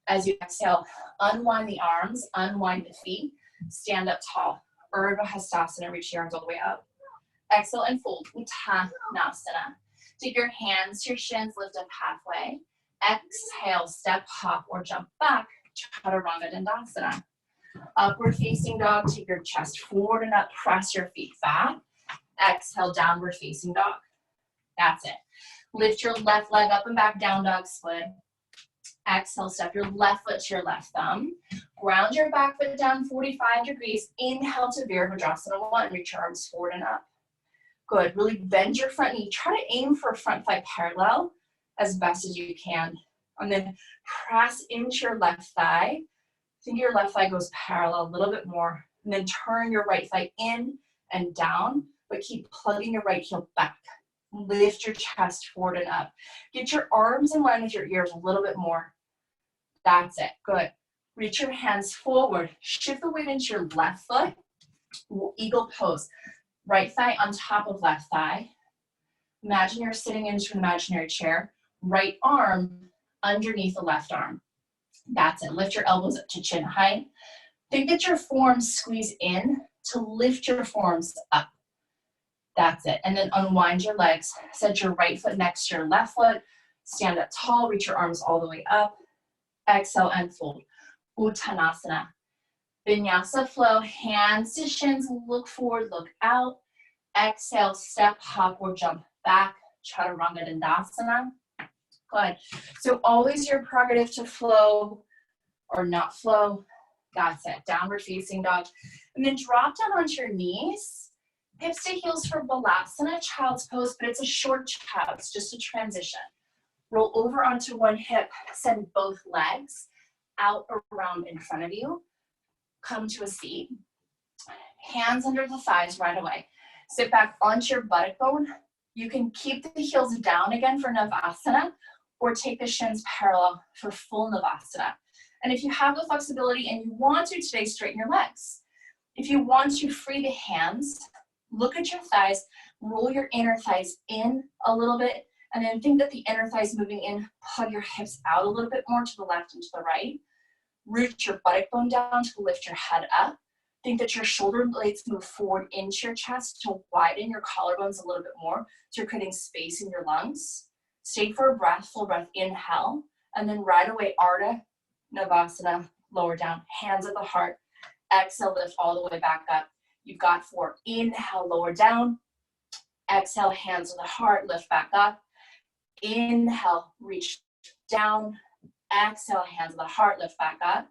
As you exhale, unwind the arms, unwind the feet. Stand up tall. Urdhva Hastasana, reach your arms all the way up. Exhale and fold, Uttanasana. Take your hands to your shins, lift up halfway. Exhale, step, hop, or jump back, Chaturanga Dandasana. Upward facing dog, take your chest forward and up, press your feet back. Exhale, downward facing dog. That's it. Lift your left leg up and back, down dog split. Exhale, step your left foot to your left thumb. Ground your back foot down 45 degrees. Inhale to Virabhadrasana 1. Reach your arms forward and up. Good. Really bend your front knee. Try to aim for front thigh parallel as best as you can. And then press into your left thigh. Think your left thigh goes parallel a little bit more. And then turn your right thigh in and down, but keep plugging your right heel back. Lift your chest forward and up. Get your arms in line with your ears a little bit more. That's it. Good. Reach your hands forward. Shift the weight into your left foot. Eagle pose. Right thigh on top of left thigh. Imagine you're sitting into an imaginary chair. Right arm underneath the left arm. That's it. Lift your elbows up to chin height. Think that your forearms squeeze in to lift your forearms up. That's it. And then unwind your legs. Set your right foot next to your left foot. Stand up tall. Reach your arms all the way up. Exhale and fold. Uttanasana. Vinyasa flow. Hands to shins. Look forward. Look out. Exhale. Step, hop, or jump back. Chaturanga Dandasana. Good. So always your prerogative to flow or not flow. That's it. Downward facing dog. And then drop down onto your knees. Hips to heels for Balasana, child's pose, but it's a short child's, just a transition. Roll over onto one hip. Send both legs out around in front of you. Come to a seat. Hands under the thighs right away. Sit back onto your buttock bone. You can keep the heels down again for Navasana, or take the shins parallel for full Navasana. And if you have the flexibility and you want to today, straighten your legs. If you want to free the hands, look at your thighs, roll your inner thighs in a little bit, and then think that the inner thighs moving in, plug your hips out a little bit more to the left and to the right. Root your buttock bone down to lift your head up. Think that your shoulder blades move forward into your chest to widen your collarbones a little bit more, so you're creating space in your lungs. Stay for a breath, full breath, inhale, and then right away, Ardha Navasana, lower down, hands at the heart. Exhale, lift all the way back up. You've got 4. Inhale, lower down. Exhale, hands at the heart, lift back up. Inhale, reach down. Exhale, hands at the heart, lift back up.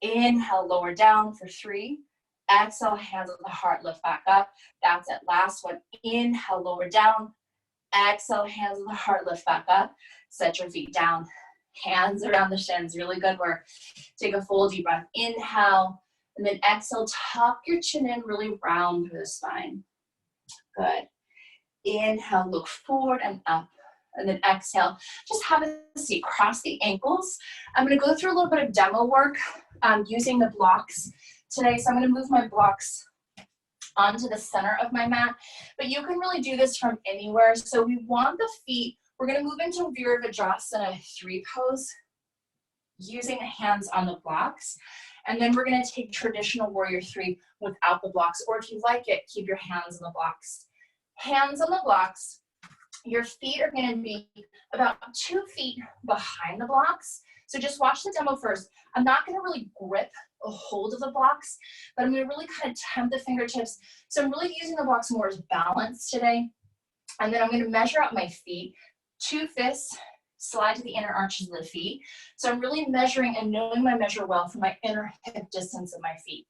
Inhale, lower down for 3. Exhale, hands at the heart, lift back up. That's it. Last one. Inhale, lower down. Exhale, hands at the heart, lift back up. Set your feet down. Hands around the shins. Really good work. Take a full deep breath. Inhale. And then exhale, tuck your chin in, really round through the spine. Good. Inhale, look forward and up. And then exhale, just have a seat. Cross the ankles. I'm going to go through a little bit of demo work using the blocks today. So I'm going to move my blocks onto the center of my mat. But you can really do this from anywhere. So we want the feet. We're going to move into Virabhadrasana 3 pose using the hands on the blocks. And then we're going to take traditional warrior 3 without the blocks. Or if you like it, keep your hands on the blocks. Hands on the blocks. Your feet are going to be about 2 feet behind the blocks. So just watch the demo first. I'm not going to really grip a hold of the blocks, but I'm going to really kind of tempt the fingertips. So I'm really using the blocks more as balance today. And then I'm going to measure out my feet. 2 fists, slide to the inner arches of the feet. So I'm really measuring and knowing my measure well for my inner hip distance of my feet.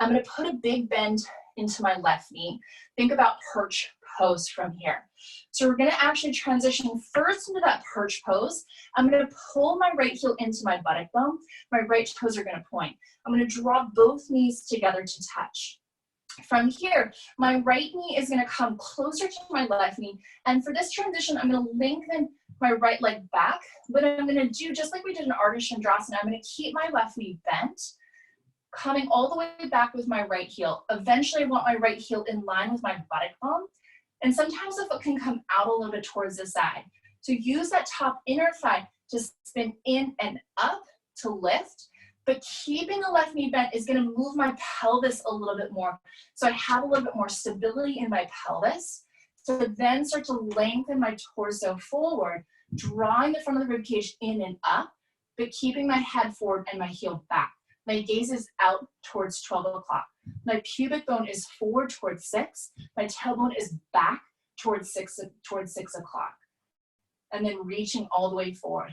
I'm going to put a big bend into my left knee. Think about perch pose from here. So we're going to actually transition first into that perch pose. I'm going to pull my right heel into my buttock bone. My right toes are going to point. I'm going to draw both knees together to touch. From here, my right knee is going to come closer to my left knee. And for this transition, I'm going to lengthen my right leg back. But I'm going to do, just like we did in Ardha Chandrasana, I'm going to keep my left knee bent, coming all the way back with my right heel. Eventually, I want my right heel in line with my buttock bone. And sometimes the foot can come out a little bit towards the side. So use that top inner thigh to spin in and up to lift. But keeping the left knee bent is going to move my pelvis a little bit more. So I have a little bit more stability in my pelvis. So then start to lengthen my torso forward, drawing the front of the ribcage in and up, but keeping my head forward and my heel back. My gaze is out towards 12 o'clock. My pubic bone is forward towards 6. My tailbone is back towards 6 o'clock. And then reaching all the way forward.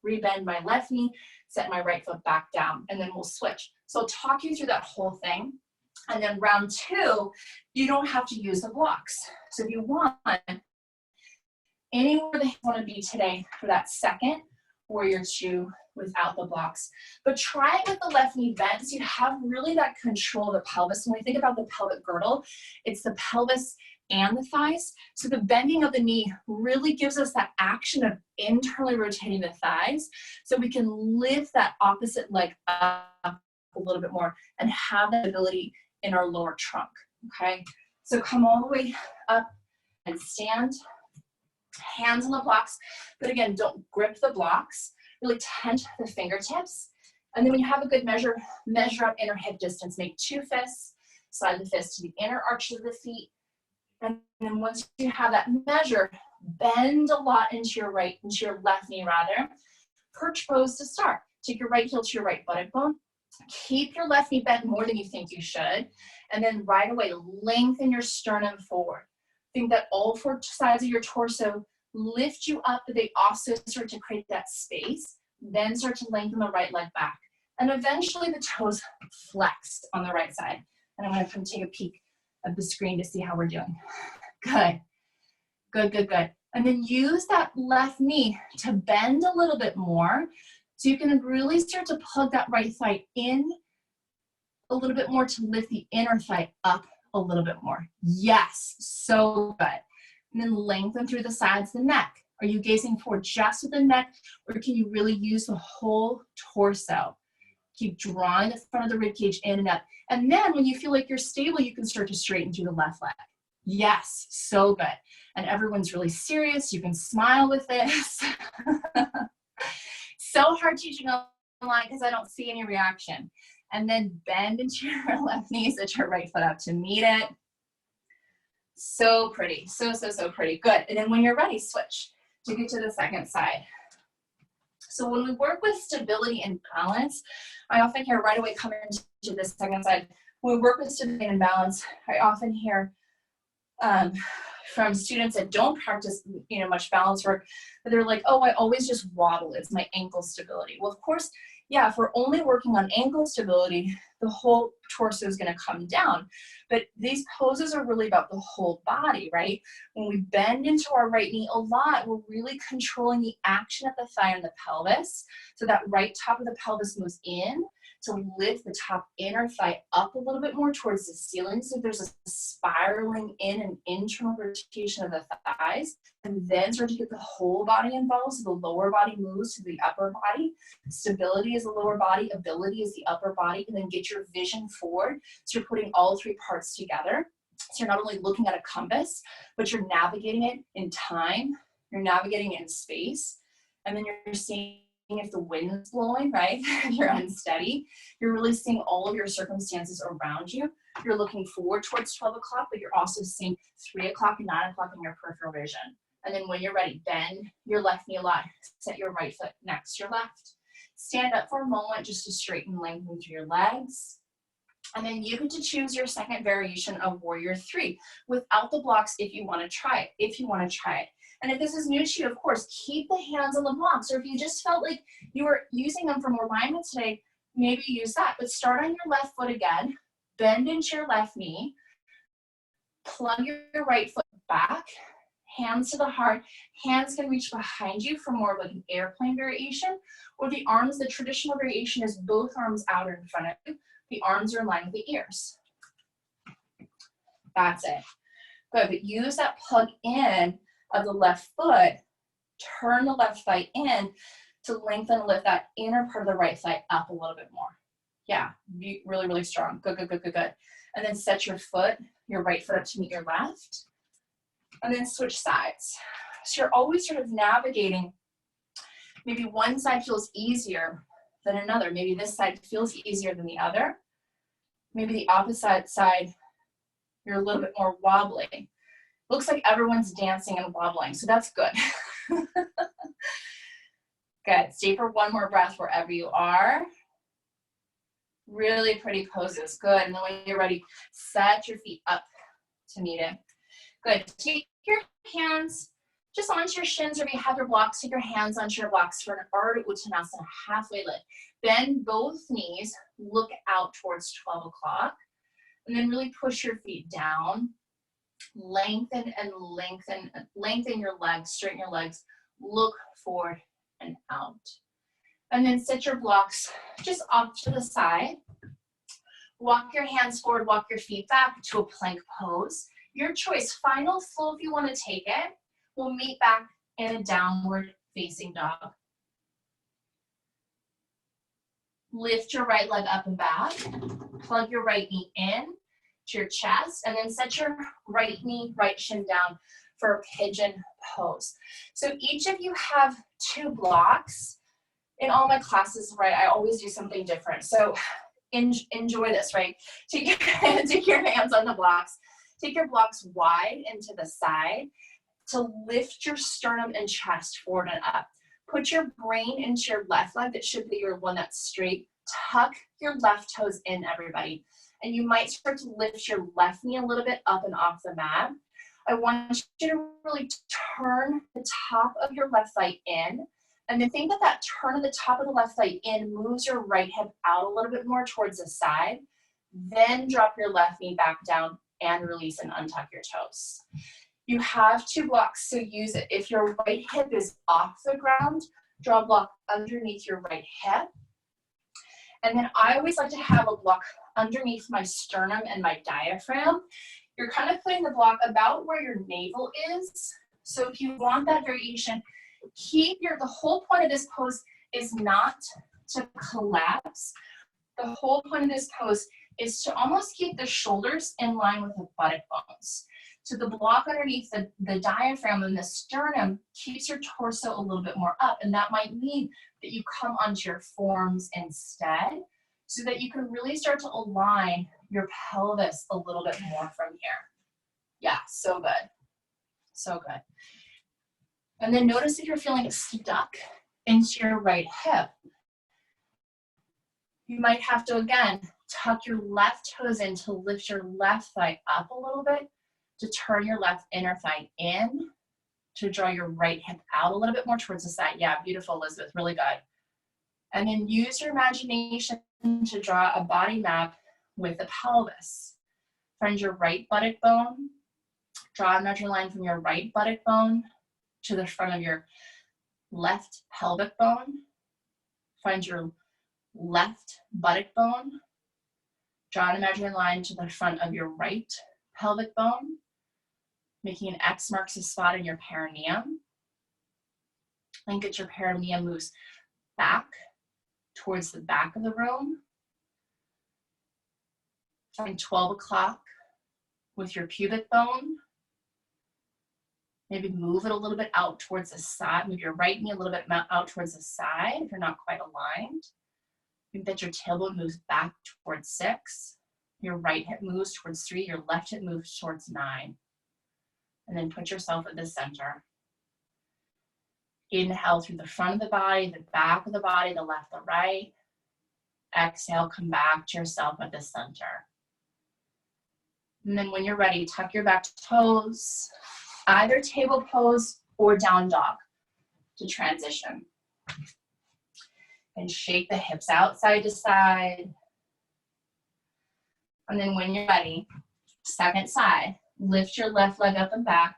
Rebend my left knee, set my right foot back down, and then we'll switch. So I'll talk you through that whole thing. And then round 2, you don't have to use the blocks. So if you want, anywhere that you want to be today for that second warrior 2 without the blocks. But try it with the left knee bent so you have really that control of the pelvis. When we think about the pelvic girdle, it's the pelvis and the thighs. So the bending of the knee really gives us that action of internally rotating the thighs so we can lift that opposite leg up a little bit more and have that ability in our lower trunk, okay? So come all the way up and stand. Hands on the blocks, but again, don't grip the blocks. Really tent the fingertips. And then when you have a good measure out inner hip distance. Make 2 fists, slide the fist to the inner arches of the feet. And then once you have that measure, bend a lot into your left knee rather. Perch pose to start. Take your right heel to your right buttock bone. Keep your left knee bent more than you think you should. And then right away, lengthen your sternum forward. Think that all 4 sides of your torso lift you up, but they also start to create that space. Then start to lengthen the right leg back. And eventually the toes flex on the right side. And I'm going to come take a peek of the screen to see how we're doing. Good. Good, good, good. And then use that left knee to bend a little bit more so you can really start to plug that right thigh in a little bit more to lift the inner thigh up a little bit more. Yes, so good. And then lengthen through the sides of the neck. Are you gazing forward just with the neck, or can you really use the whole torso? Keep drawing the front of the rib cage in and up. And then when you feel like you're stable, you can start to straighten through the left leg. Yes, so good. And everyone's really serious. You can smile with this. So hard teaching online because I don't see any reaction. And then bend into your left knee, set your right foot up to meet it. So pretty, so pretty. Good. And then when you're ready, switch to get to the second side. So when we work with stability and balance, I often hear right away coming into the second side. When we work with stability and balance, I often hear from students that don't practice, much balance work, that they're like, oh, I always just wobble. It's my ankle stability. Well, of course, yeah, if we're only working on ankle stability, the whole torso is going to come down. But these poses are really about the whole body, right? When we bend into our right knee a lot, we're really controlling the action at the thigh and the pelvis. So that right top of the pelvis moves in to lift the top inner thigh up a little bit more towards the ceiling. So there's a spiraling in and internal rotation of the thighs, and then start to get the whole body involved. So the lower body moves to the upper body. Stability is the lower body, ability is the upper body, and then get your vision forward. So you're putting all 3 parts together. So you're not only looking at a compass, but you're navigating it in time, you're navigating it in space, and then you're seeing if the wind's blowing, right? You're unsteady. You're really seeing all of your circumstances around you. You're looking forward towards 12 o'clock, but you're also seeing 3 o'clock and 9 o'clock in your peripheral vision. And then when you're ready, bend your left knee a lot. Set your right foot next to your left. Stand up for a moment just to straighten and lengthen through your legs. And then you get to choose your second variation of Warrior 3 without the blocks if you want to try it. And if this is new to you, of course, keep the hands on the blocks. Or if you just felt like you were using them for more alignment today, maybe use that. But start on your left foot again. Bend into your left knee. Plug your right foot back. Hands to the heart. Hands can reach behind you for more of like an airplane variation. Or the arms, the traditional variation is both arms out in front of you. The arms are in line with the ears. That's it. Good, but use that plug in of the left foot. Turn the left thigh in to lengthen and lift that inner part of the right thigh up a little bit more. Yeah, be really, really strong. Good, good, good, good, good. And then set your right foot up to meet your left. And then switch sides. So you're always sort of navigating. Maybe one side feels easier than another. Maybe this side feels easier than the other. Maybe the opposite side, you're a little bit more wobbly. Looks like everyone's dancing and wobbling, so that's good. Good. Stay for one more breath wherever you are. Really pretty poses. Good. And then when you're ready, set your feet up to meet it. Good. Take your hands just onto your shins, or if you have your blocks, take your hands onto your blocks for an Ardha Uttanasana, halfway lift. Bend both knees, look out towards 12 o'clock, and then really push your feet down. Lengthen and lengthen, lengthen your legs, straighten your legs, look forward and out. And then set your blocks just off to the side. Walk your hands forward, walk your feet back to a plank pose. Your choice, final flow if you want to take it. We'll meet back in a downward facing dog. Lift your right leg up and back. Plug your right knee in to your chest, and then set your right knee, right shin down for a pigeon pose. So each of you have 2 blocks. In all my classes, right, I always do something different. So enjoy this, right? Take your hands on the blocks. Take your blocks wide and to the side to lift your sternum and chest forward and up. Put your brain into your left leg. That should be your one that's straight. Tuck your left toes in, everybody. And you might start to lift your left knee a little bit up and off the mat. I want you to really turn the top of your left thigh in. And then think that that turn of the top of the left thigh in moves your right hip out a little bit more towards the side. Then drop your left knee back down and release and untuck your toes. You have 2 blocks, so use it. If your right hip is off the ground, draw a block underneath your right hip. And then I always like to have a block underneath my sternum and my diaphragm. You're kind of putting the block about where your navel is. So if you want that variation, the whole point of this pose is not to collapse. The whole point of this pose is to almost keep the shoulders in line with the buttock bones. So the block underneath the diaphragm and the sternum keeps your torso a little bit more up, and that might mean that you come onto your forearms instead, so that you can really start to align your pelvis a little bit more from here. Yeah, so good. So good. And then notice if you're feeling stuck into your right hip. You might have to, again, tuck your left toes in to lift your left thigh up a little bit, to turn your left inner thigh in, to draw your right hip out a little bit more towards the side. Yeah, beautiful, Elizabeth, really good. And then use your imagination to draw a body map with the pelvis. Find your right buttock bone. Draw a measure line from your right buttock bone to the front of your left pelvic bone. Find your left buttock bone. Draw an imaginary line to the front of your right pelvic bone, making an X marks a spot in your perineum. And get your perineum moves back towards the back of the room. Find 12 o'clock with your pubic bone. Maybe move it a little bit out towards the side. Move your right knee a little bit out towards the side if you're not quite aligned. Think that your tailbone moves back towards 6. Your right hip moves towards 3. Your left hip moves towards 9. And then put yourself at the center. Inhale through the front of the body, the back of the body, the left, the right. Exhale, come back to yourself at the center. And then when you're ready, tuck your back toes, either table pose or down dog to transition. And shake the hips out side to side. And then when you're ready, second side, lift your left leg up and back,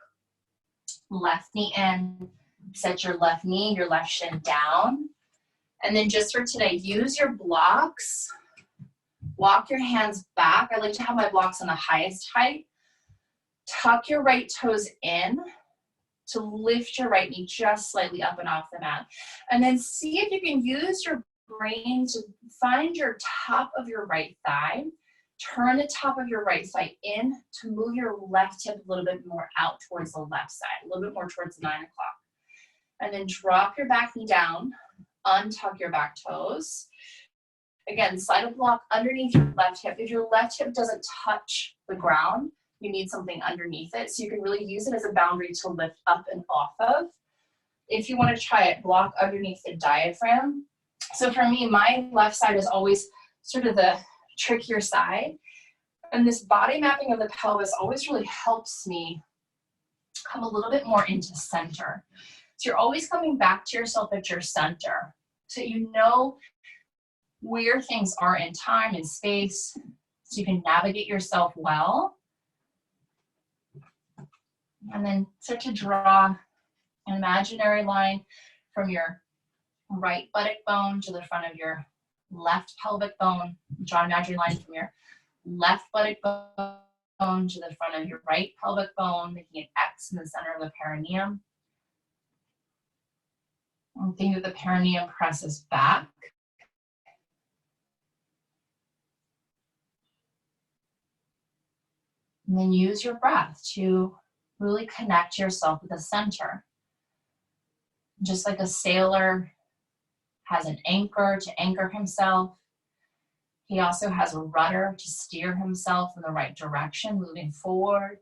left knee in, set your left knee, your left shin down. And then just for today, use your blocks, walk your hands back. I like to have my blocks on the highest height. Tuck your right toes in to lift your right knee just slightly up and off the mat. And then see if you can use your brain to find your top of your right thigh. Turn the top of your right thigh in to move your left hip a little bit more out towards the left side, a little bit more towards 9 o'clock. And then drop your back knee down, untuck your back toes. Again, slide a block underneath your left hip. If your left hip doesn't touch the ground, you need something underneath it. So you can really use it as a boundary to lift up and off of. If you want to try it, block underneath the diaphragm. So for me, my left side is always sort of the trickier side. And this body mapping of the pelvis always really helps me come a little bit more into center. So you're always coming back to yourself at your center, so you know where things are in time and space, so you can navigate yourself well. And then start to draw an imaginary line from your right buttock bone to the front of your left pelvic bone. Draw an imaginary line from your left buttock bone to the front of your right pelvic bone, making an X in the center of the perineum. And think that the perineum presses back. And then use your breath to really connect yourself with the center. Just like a sailor has an anchor to anchor himself, he also has a rudder to steer himself in the right direction, moving forward.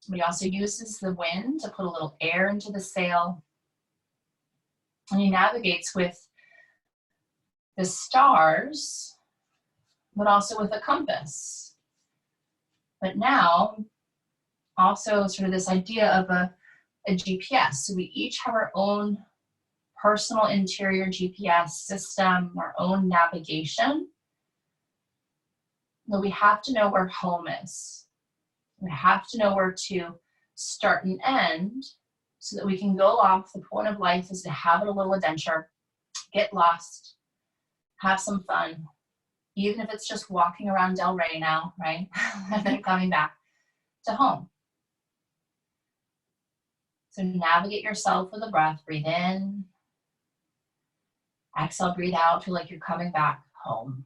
But he also uses the wind to put a little air into the sail. And he navigates with the stars, but also with a compass. But now, also sort of this idea of a GPS. So we each have our own personal interior GPS system, our own navigation. But we have to know where home is. We have to know where to start and end so that we can go off. The point of life is to have a little adventure, get lost, have some fun, even if it's just walking around Del Rey now, right? And then coming back to home. So navigate yourself with a breath. Breathe in. Exhale, breathe out. Feel like you're coming back home.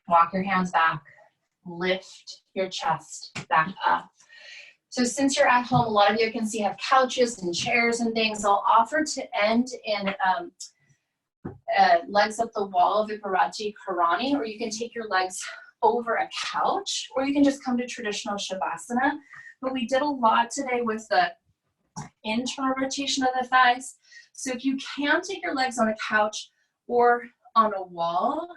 Walk your hands back. Lift your chest back up. So since you're at home, a lot of you I can see have couches and chairs and things. I'll offer to end in legs up the wall of Viparati Karani, or you can take your legs over a couch, or you can just come to traditional Shavasana. But we did a lot today with the internal rotation of the thighs. So if you can take your legs on a couch or on a wall,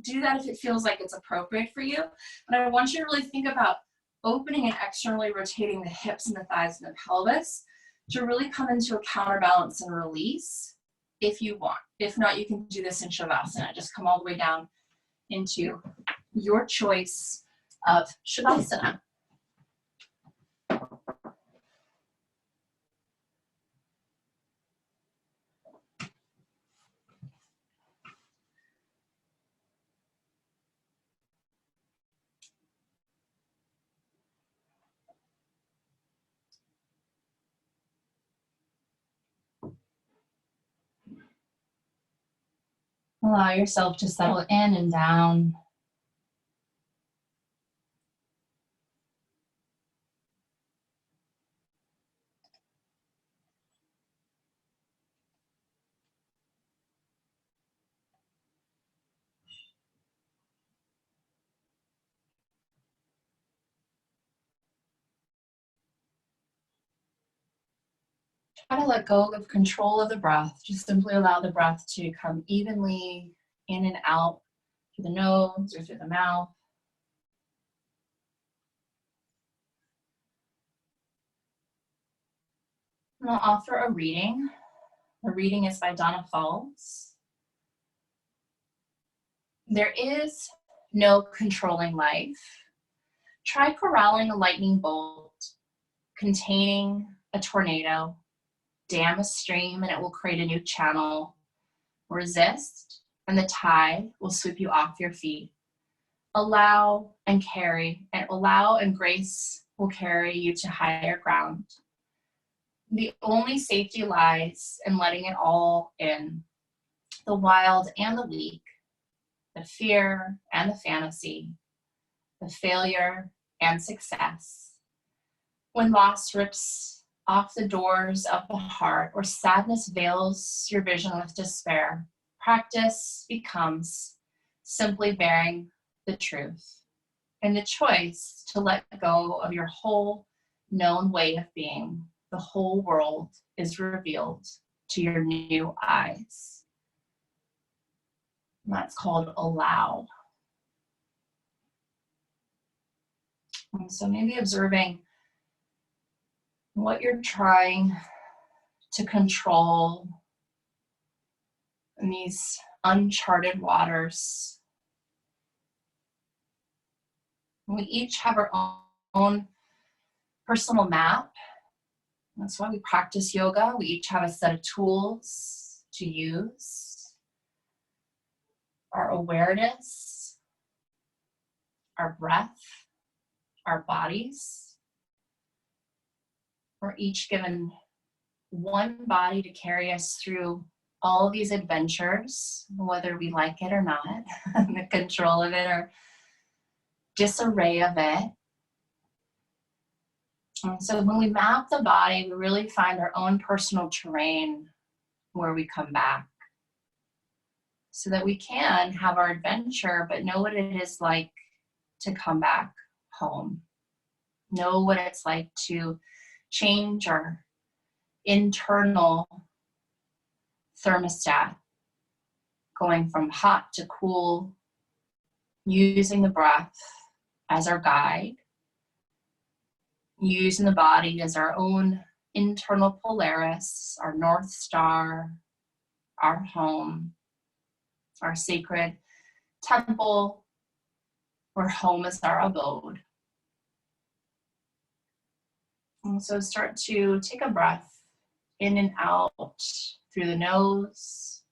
do that if it feels like it's appropriate for you. But I want you to really think about opening and externally rotating the hips and the thighs and the pelvis to really come into a counterbalance and release if you want. If not, you can do this in Shavasana. Just come all the way down into your choice of Shavasana. Allow yourself to settle in and down. Try to let go of control of the breath. Just simply allow the breath to come evenly in and out through the nose or through the mouth. And I'll offer a reading. The reading is by Donna Falls. There is no controlling life. Try corralling a lightning bolt containing a tornado. Dam a stream and it will create a new channel. Resist and the tide will sweep you off your feet. Allow and carry, and allow and grace will carry you to higher ground. The only safety lies in letting it all in. The wild and the weak, the fear and the fantasy, the failure and success. When loss rips off the doors of the heart, or sadness veils your vision with despair, practice becomes simply bearing the truth and the choice to let go of your whole known way of being. The whole world is revealed to your new eyes. And that's called allow. And so maybe observing what you're trying to control in these uncharted waters. We each have our own personal map. That's why we practice yoga. We each have a set of tools to use. Our awareness, our breath, our bodies. We're each given one body to carry us through all of these adventures, whether we like it or not, the control of it or disarray of it. And so when we map the body, we really find our own personal terrain where we come back so that we can have our adventure, but know what it is like to come back home. Know what it's like to change our internal thermostat, going from hot to cool, using the breath as our guide, using the body as our own internal Polaris, our North Star, our home, our sacred temple, where home is our abode. And so start to take a breath in and out through the nose.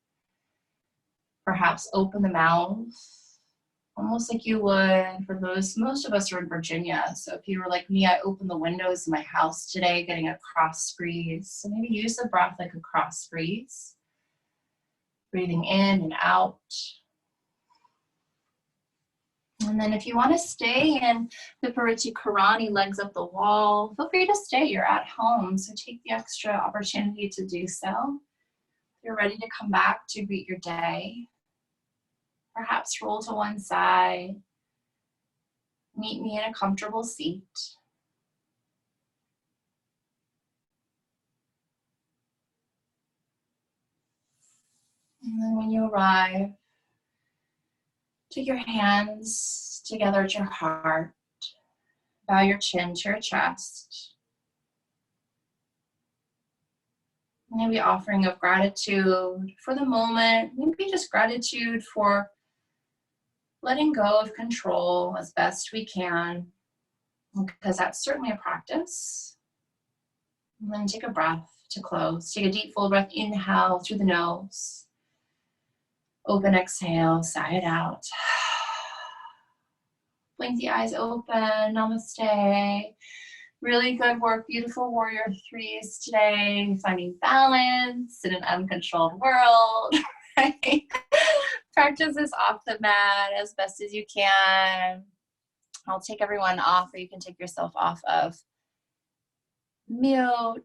Perhaps open the mouth, almost like you would for most of us are in Virginia. So if you were like me, I opened the windows in my house today, getting a cross breeze. So maybe use the breath like a cross breeze. Breathing in and out. And then if you want to stay in the Parichi Karani, legs up the wall, feel free to stay. You're at home, so take the extra opportunity to do so. You're ready to come back to greet your day. Perhaps roll to one side. Meet me in a comfortable seat. And then when you arrive, take your hands together at your heart. Bow your chin to your chest. Maybe offering of gratitude for the moment. Maybe just gratitude for letting go of control as best we can, because that's certainly a practice. And then take a breath to close. Take a deep full breath, inhale through the nose. Open exhale, sigh it out. Blink the eyes open, namaste. Really good work, beautiful warrior threes today. Finding balance in an uncontrolled world. Right? Practice this off the mat as best as you can. I'll take everyone off, or you can take yourself off of mute.